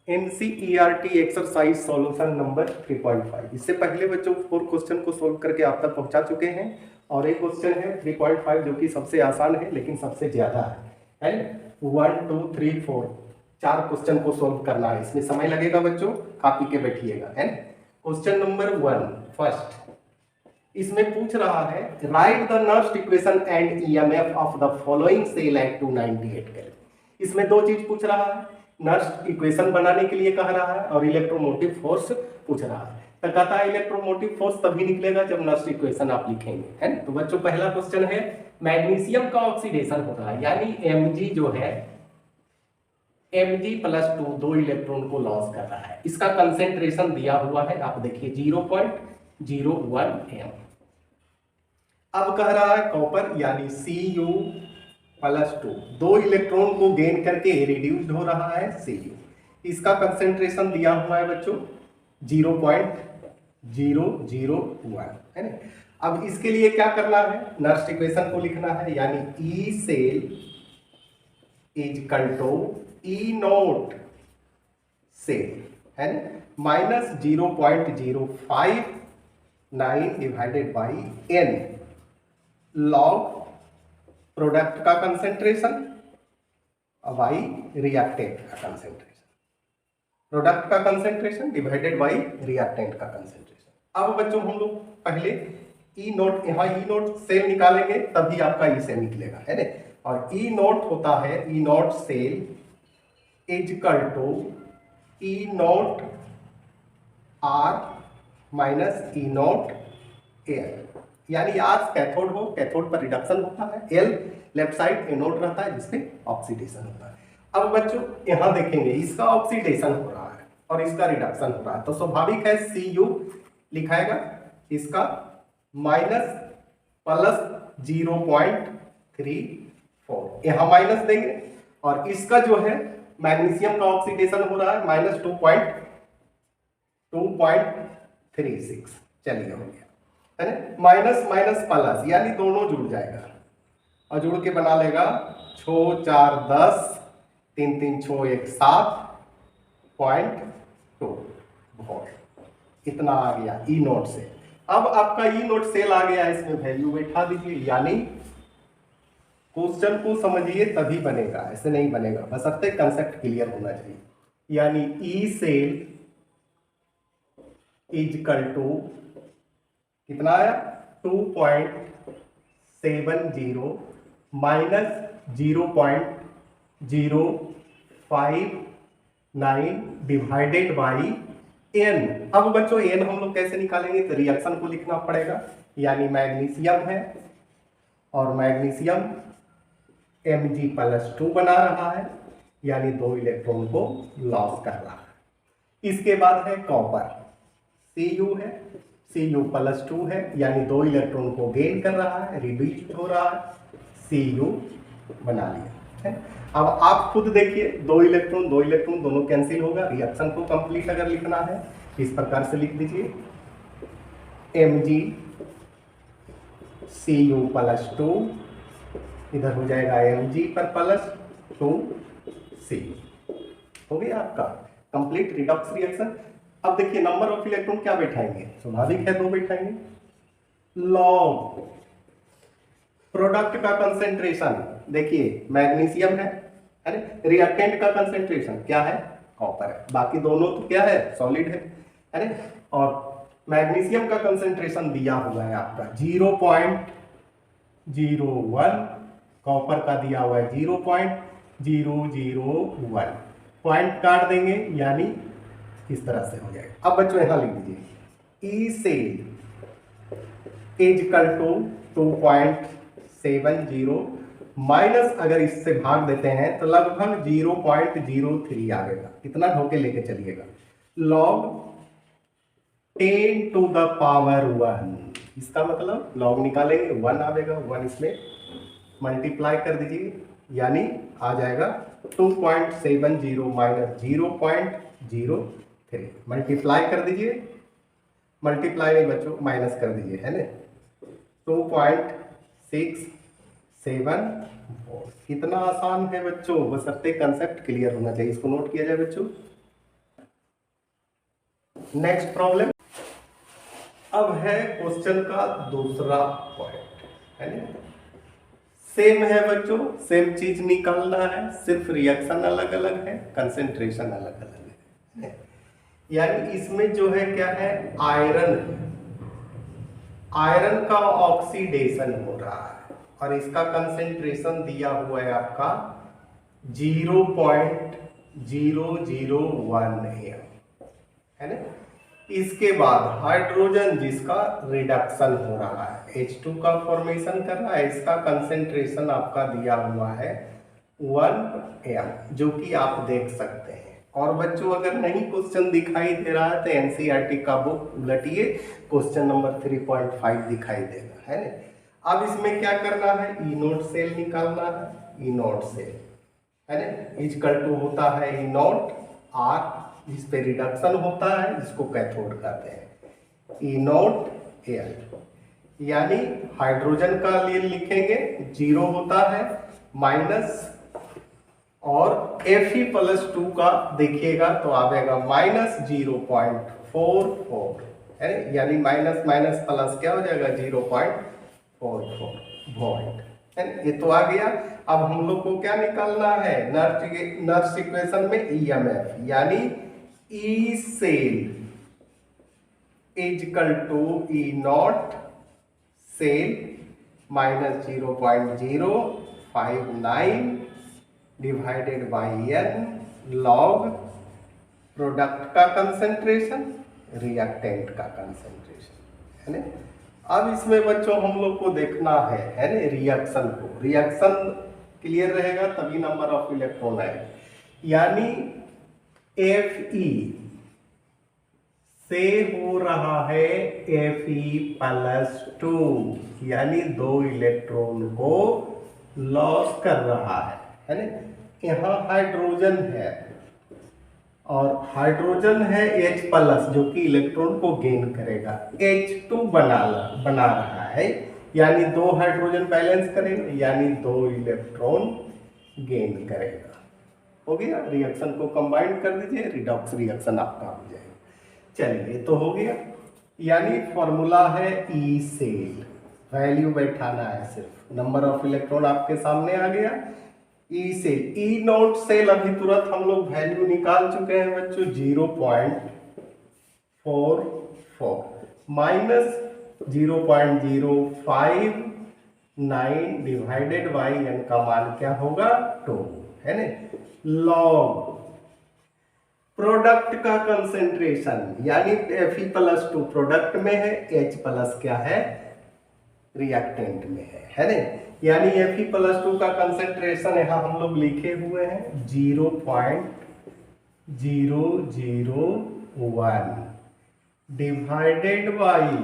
NCERT exercise solution number 3.5। इससे पहले बच्चों 4 क्वेश्चन को सोल्व करके आप तक पहुंचा चुके हैं और एक क्वेश्चन है 3.5 जो कि सबसे आसान है लेकिन सबसे ज्यादा है 1 2 3 4 4 क्वेश्चन को सोल्व करना है। इसमें समय लगेगा बच्चों, कापी के बैठिएगा है। क्वेश्चन नंबर 1 फर्स्ट, इसमें पूछ रहा है write the Nernst equation and EMF of the following cell at 298 kelvin. इसमें दो चीज पूछ रहा है, नर्स्ट इक्वेशन बनाने के लिए कह रहा है और इलेक्ट्रोमोटिव फोर्स पूछ रहा है। तो कहता है इलेक्ट्रोमोटिव फोर्स तभी निकलेगा जब नर्स्ट इक्वेशन आप लिखेंगे, है ना। तो बच्चों पहला क्वेश्चन है मैग्नीशियम का ऑक्सीडेशन हो रहा है, यानी Mg जो है Mg+2 दो इलेक्ट्रॉन को लॉस कर रहा है। इसका कंसेंट्रेशन दिया हुआ है, आप देखिए 0.01 m। अब कह रहा है कॉपर यानी Cu+2 दो इलेक्ट्रॉन को गेन करके रिड्यूस्ड हो रहा है Cu। इसका कंसेंट्रेशन दिया हुआ है बच्चों 0.001, है ना। अब इसके लिए क्या करना है, नर्स्ट इक्वेशन को लिखना है, यानी E cell is equal to E0 cell, है ना, -0.059 divided by n log product का कंसेंट्रेशन बाई रिएक्टेंट का कंसेंट्रेशन, प्रोडक्ट का कंसेंट्रेशन डिवाइडेड बाई रिएक्टेंट का कंसेंट्रेशन। अब बच्चों हम लोग पहले E0 यहाँ E0 सेल निकालेंगे तभी आपका E सेल निकलेगा, है ना। और E0 होता है E0 cell is equal to E0 R minus E0 एयर, यानी R कैथोड हो, कैथोड पर रिडक्शन होता है, L लेफ्ट साइड एनोड रहता है जिसपे ऑक्सीडेशन होता है। अब बच्चों यहाँ देखेंगे इसका ऑक्सीडेशन हो रहा है और इसका रिडक्शन हो रहा है, तो स्वाभाविक है Cu लिखाएगा इसका -+0.34, यहाँ माइनस देंगे, और इसका जो है मैग्नीशियम का ऑक्सीडेशन हो रहा है -2.36, चलिए हो गया, है ना। माइनस माइनस प्लस यानी दोनों जुड़ जाएगा और जुड़ के बना लेगा 6 4 10 3 3 6 1 7.2 वोल्ट, इतना आ गया E0 से। अब आपका E0 सेल आ गया, इसमें वैल्यू बैठा दीजिए, यानी क्वेश्चन को समझिए तभी बनेगा, ऐसे नहीं बनेगा, बशर्ते कंसेप्ट क्लियर होना चाहिए। यानी E cell is equal to कितना आया 2.70 माइनस 0.059 डिवाइडेड बाई n। अब बच्चों n हम लोग कैसे निकालेंगे, तो रिएक्शन को लिखना पड़ेगा, यानी मैग्नीशियम है और मैग्नीशियम Mg+2 बना रहा है, यानी दो इलेक्ट्रॉन को लॉस कर रहा है। इसके बाद है कॉपर, Cu है, Cu+2 है, यानी दो इलेक्ट्रॉन को गेन कर रहा है, रिड्यूस हो रहा है, Cu बना लिया है। अब आप खुद देखिए, दो इलेक्ट्रॉन दोनों कैंसिल होगा, रिएक्शन को कंप्लीट अगर लिखना है इस प्रकार से लिख दीजिए, Mg Cu+2 इधर हो जाएगा Mg+2C, हो गया आपका कंप्लीट रिडॉक्स रिएक्शन। अब देखिए नंबर ऑफ इलेक्ट्रॉन क्या बैठाएंगे, स्वाभाविक है दो बैठाएंगे, लॉग प्रोडक्ट का कंसेंट्रेशन, देखिए मैग्नीशियम है ना, रिएक्टेंट का कंसेंट्रेशन क्या है, कॉपर है, बाकी दोनों तो क्या है, सॉलिड है ना। और मैग्नीशियम का कंसेंट्रेशन दिया हुआ है आपका 0.01, कॉपर का दिया हुआ है 0.001, पॉइंट काट देंगे यानी इस तरह से हो जाएगा। अब बच्चों यहां लिख दीजिए E cell is equal to 2.70 minus, अगर इससे भाग देते हैं तो लगभग 0.03 आएगा, इतना ढोके लेके चलिएगा, लॉग 10 टू द पावर 1, इसका मतलब लॉग निकालेंगे 1 आएगा, 1 इसमें मल्टीप्लाई कर दीजिए, यानी आ जाएगा 2.70 माइनस 0.03, मल्टीप्लाई कर दीजिए, मल्टीप्लाई नहीं बच्चों माइनस कर दीजिए, है ना, 2.67। कितना आसान है बच्चों, बशर्ते कंसेप्ट क्लियर होना चाहिए, इसको नोट किया जाए बच्चों। Next problem. अब है क्वेश्चन का दूसरा पॉइंट, है ना। सेम है बच्चों, सेम चीज निकालना है, सिर्फ रिएक्शन अलग अलग है, कंसेंट्रेशन अलग अलग है। यानी इसमें जो है क्या है, आयरन का ऑक्सीडेशन हो रहा है और इसका कंसेंट्रेशन दिया हुआ है आपका 0.001 एम, है ना। इसके बाद हाइड्रोजन जिसका रिडक्शन हो रहा है, H2 का फॉर्मेशन कर रहा है, इसका कंसेंट्रेशन आपका दिया हुआ है 1 एम, जो कि आप देख सकते हैं। और बच्चों अगर नहीं क्वेश्चन दिखाई दे रहा है तो एनसीईआरटी का बुक उलटिए, क्वेश्चन नंबर 3.5 दिखाई देगा, है ना। अब इसमें क्या करना है, ई नोट सेल निकालना है। ई नोट सेल, है ना, इक्वल टू होता है ई नोट आर, जिस पे रिडक्शन होता है, जिसको कैथोड कहते हैं, ई नोट एल। यानी हाइड्रोजन का लिए लिखेंगे 0 होता है माइनस, और Fe+2 का देखिएगा तो आएगा -0.44, है, यानी माइनस माइनस प्लस क्या हो जाएगा 0.44 वोल्ट, है। ये तो आ गया। अब हम लोग को क्या निकालना है, नर्स इक्वेशन में EMF, यानी E cell is equal to E not cell minus 0.059 divided by n log product का कंसेंट्रेशन, रिएक्टेंट का कंसेंट्रेशन, है ना। अब इसमें बच्चों हम लोग को देखना है ना, रिएक्शन को, रिएक्शन क्लियर रहेगा तभी नंबर ऑफ इलेक्ट्रॉन आएगा। यानी Fe से हो रहा है Fe+2, यानी 2 इलेक्ट्रॉन को लॉस कर रहा है ना। यहाँ हाइड्रोजन है और हाइड्रोजन है H+, जो कि इलेक्ट्रॉन को गेन करेगा, H2 बना रहा है, यानी 2 हाइड्रोजन बैलेंस करेंगे, यानी 2 इलेक्ट्रॉन गेन करेगा। हो गया, रिएक्शन को कंबाइन कर दीजिए, रिडॉक्स रिएक्शन आपका हो जाएगा। चलिए तो हो गया, यानी फॉर्मूला है ई सेल, वैल्यू बैठाना है, सिर्फ नंबर ऑफ इलेक्ट्रॉन आपके सामने आ गया। ई सेल, ई नोट सेल अभी तुरंत हम लोग वैल्यू निकाल चुके हैं बच्चों, 0.44 माइनस 0.059 डिवाइडेड बाई एन का मान क्या होगा 2, है ना। लॉग प्रोडक्ट का कंसेंट्रेशन, यानी Fe+2 प्रोडक्ट में है, H+ क्या है रिएक्टेंट में है ना। यानी Fe+2 का कंसेंट्रेशन यहाँ हम लोग लिखे हुए हैं 0.001 डिवाइडेड बाई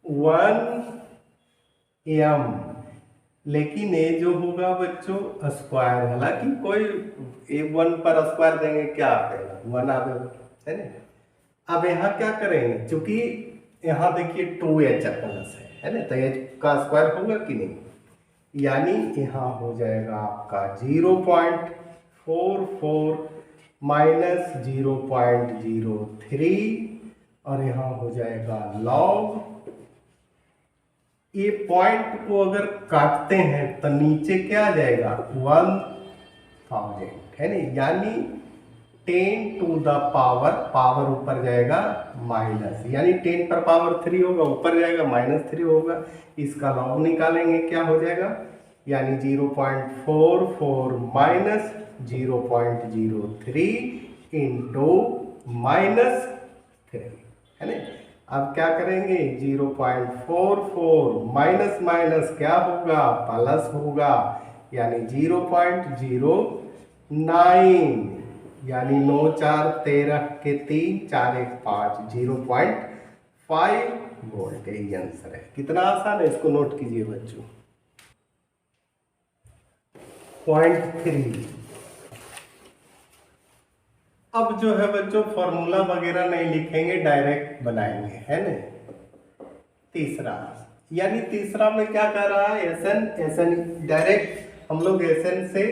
1 एम, लेकिन ये जो होगा बच्चों स्क्वायर, हालांकि कोई 1 पर स्क्वायर देंगे क्या आएगा 1 आएगा, है ना। अब यहाँ क्या करेंगे, चूंकि यहाँ देखिए 2H+ है ना, तो H का स्क्वायर होगा कि नहीं, यानी यहाँ हो जाएगा आपका 0.44 माइनस 0.03 और यहाँ हो जाएगा लॉग। ये पॉइंट को अगर काटते हैं तो नीचे क्या आ जाएगा 1000, है ना, यानी 10 टू द पावर ऊपर जाएगा माइनस, यानी 10 पर पावर 3 होगा, ऊपर जाएगा -3 होगा। इसका लॉग निकालेंगे क्या हो जाएगा, यानी 0.44 माइनस 0.03 इंटू -3, है ना। अब क्या करेंगे, 0.44 माइनस माइनस क्या होगा प्लस होगा, यानी 0.09, यानी 9 4 13 के 3 4 1 5 0.5 वोल्ट। यही आंसर है। कितना आसान है, इसको नोट कीजिए बच्चों। पॉइंट 3, अब जो है बच्चों फॉर्मूला वगैरह नहीं लिखेंगे, डायरेक्ट बनाएंगे, है ना। तीसरा, यानी तीसरा में क्या कर रहा है, एसएन डायरेक्ट हम लोग एसएन से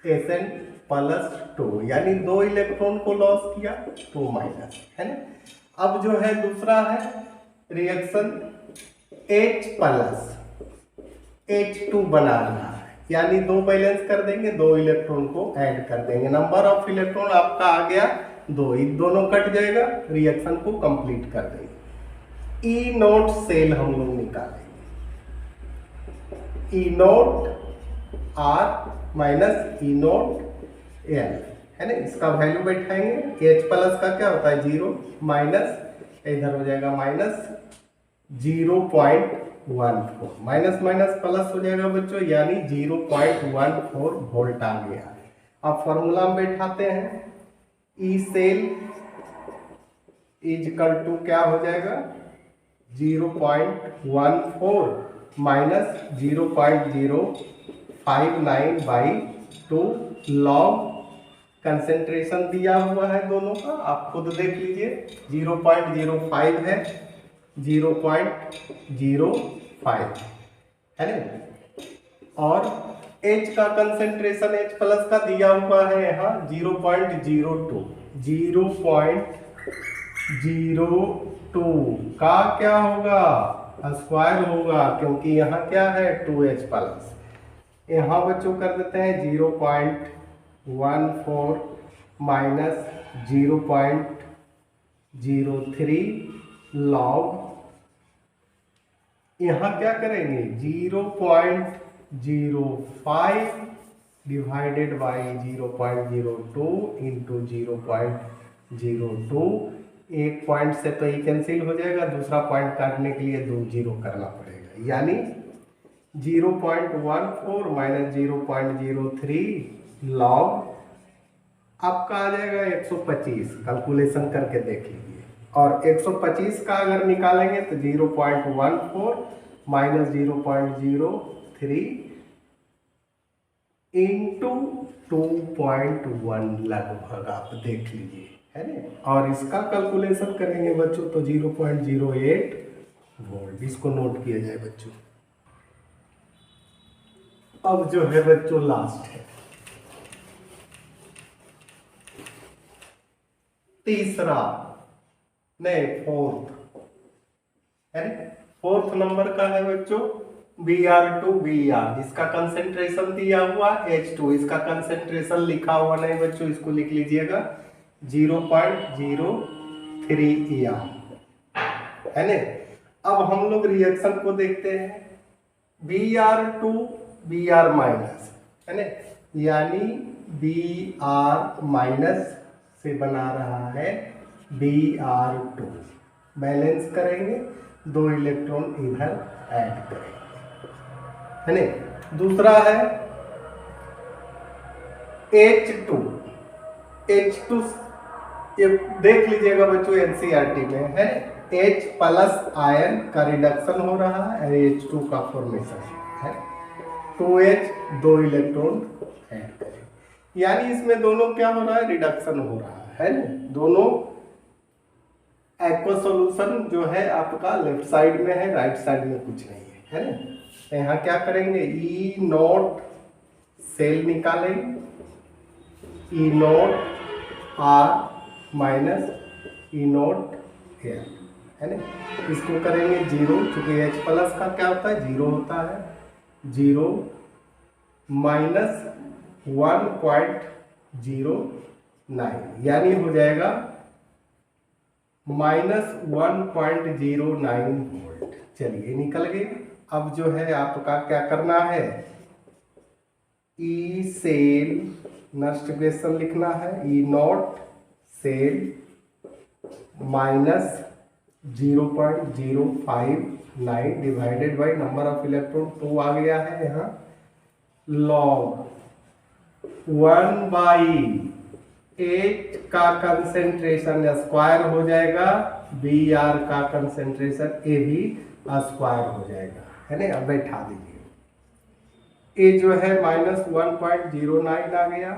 एसएन +2, यानी 2 इलेक्ट्रॉन को लॉस किया, 2 माइनस, है ना। अब जो है दूसरा है रिएक्शन H+H2 बना रहा है, यानी 2 बैलेंस कर देंगे, 2 इलेक्ट्रॉन को ऐड कर देंगे, नंबर ऑफ इलेक्ट्रॉन आपका आ गया 2, इन दोनों कट जाएगा, रिएक्शन को कंप्लीट कर देंगे। ई नोट सेल हम लोग निकालेंगे, E naught R minus E naught L, है ना। इसका वैल्यू बैठाएंगे, H+ का क्या होता है 0, माइनस इधर हो जाएगा माइनस 0.14, माइनस माइनस प्लस हो जाएगा बच्चों, यानी 0.14 वोल्ट आ गया। अब फॉर्मूला में बैठाते हैं, ई सेल इजकल टू क्या हो जाएगा 0.14 माइनस 0.059/2 लॉग कंसेंट्रेशन दिया हुआ है दोनों का, आप खुद देख लीजिए, 0.05 है, 0.05 है ना। और H का कंसेंट्रेशन H+ का दिया हुआ है यहाँ 0.02, 0.02 का क्या होगा स्क्वायर होगा, क्योंकि यहाँ क्या है 2H+। यहाँ बच्चों कर देते हैं 0.14 माइनस 0.03 लॉग, यहाँ क्या करेंगे 0.05 डिवाइडेड बाई 0.02 इंटू 0.02, एक पॉइंट से तो ये कैंसिल हो जाएगा, दूसरा पॉइंट काटने के लिए 2 0 करना पड़ेगा, यानी 0.14 माइनस 0.03 लॉग आपका आ जाएगा 125, कैलकुलेशन करके देख लीजिए। और 125 का अगर निकालेंगे तो 0.14 माइनस 0.03 इंटू 2.1 लगभग आप देख लीजिए, है ना। और इसका कैलकुलेशन करेंगे बच्चों तो 0.08 वोल्ट, इसको नोट किया जाए बच्चों। अब जो है बच्चों लास्ट है तीसरा, नहीं फोर्थ, है ना। फोर्थ नंबर का है बच्चों Br2 Br, इसका कंसेंट्रेशन दिया हुआ H2, इसका कंसेंट्रेशन लिखा हुआ नहीं बच्चों, इसको लिख लीजिएगा 0.03 ER, है ना। अब हम लोग रिएक्शन को देखते हैं, Br2 Br माइनस, है ना, यानी Br माइनस से बना रहा है Br2, बैलेंस करेंगे, 2 इलेक्ट्रॉन इधर ऐड करेंगे, है ना। दूसरा है H2, ये देख लीजिएगा बच्चों एनसीईआरटी में है, H+ आयन का रिडक्शन हो रहा है, H2 का फॉर्मेशन है, 2H 2 इलेक्ट्रॉन ऐड करें, यानी इसमें दोनों क्या हो रहा है रिडक्शन हो रहा है ना। दोनों एक्वा सॉल्यूशन जो है आपका लेफ्ट साइड में है, राइट साइड में कुछ नहीं है ना। तो यहाँ क्या करेंगे ई नोट सेल निकालेंगे, E naught R minus E naught L, है ना। इसको करेंगे 0, चूंकि H+ का क्या होता है 0 होता है, 0 माइनस 1.09, यानी हो जाएगा -1.09 वोल्ट। चलिए निकल गए। अब जो है आपका क्या करना है, ई सेल नेक्स्ट इक्वेशन लिखना है, E not cell minus 0.059 divided by number of electron 2 आ गया है यहाँ, लॉग 1/8 का कंसेंट्रेशन स्क्वायर हो जाएगा, Br का कंसेंट्रेशन ए भी स्क्वायर हो जाएगा, है ना। अब बैठा दीजिए, ए जो है -1.09 आ गया,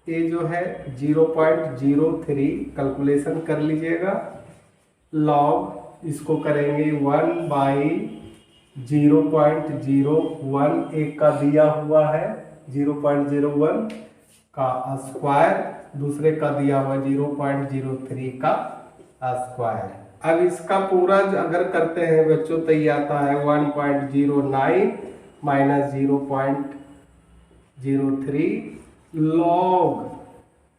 ए जो है 0.03, कैलकुलेशन कर लीजिएगा, लॉग इसको करेंगे 1/0.01, एक का दिया हुआ है 0.01, का स्क्वायर, दूसरे का दिया हुआ 0.03 का स्क्वायर। अब इसका पूरा अगर करते हैं बच्चों तो ये आता है 1.09 minus 0.03 log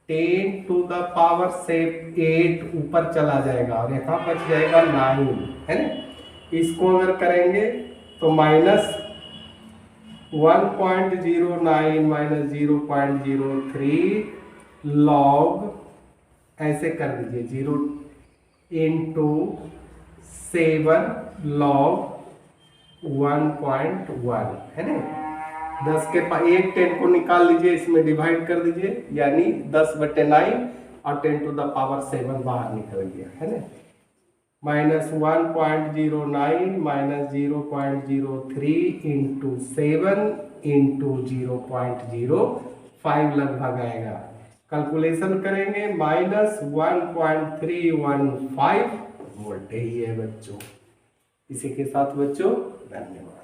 10 to the power से 8 ऊपर चला जाएगा और यहाँ बच जाएगा 9, है ना। इसको अगर करेंगे तो माइनस 1.09 माइनस 0.03 लॉग, ऐसे कर दीजिए 0 इंटू 7 लॉग 1.1, है ना। 10 के पास 1 10 को निकाल लीजिए, इसमें डिवाइड कर दीजिए, यानी 10/9 और 10 टू द पावर 7 बाहर निकल गया, है ना। माइनस 1.09 माइनस 0.03 इंटू 7 इंटू 0.05 लगभग आएगा। कैलकुलेशन करेंगे -1.315 वोल्ट ही है बच्चों। इसी के साथ बच्चों धन्यवाद।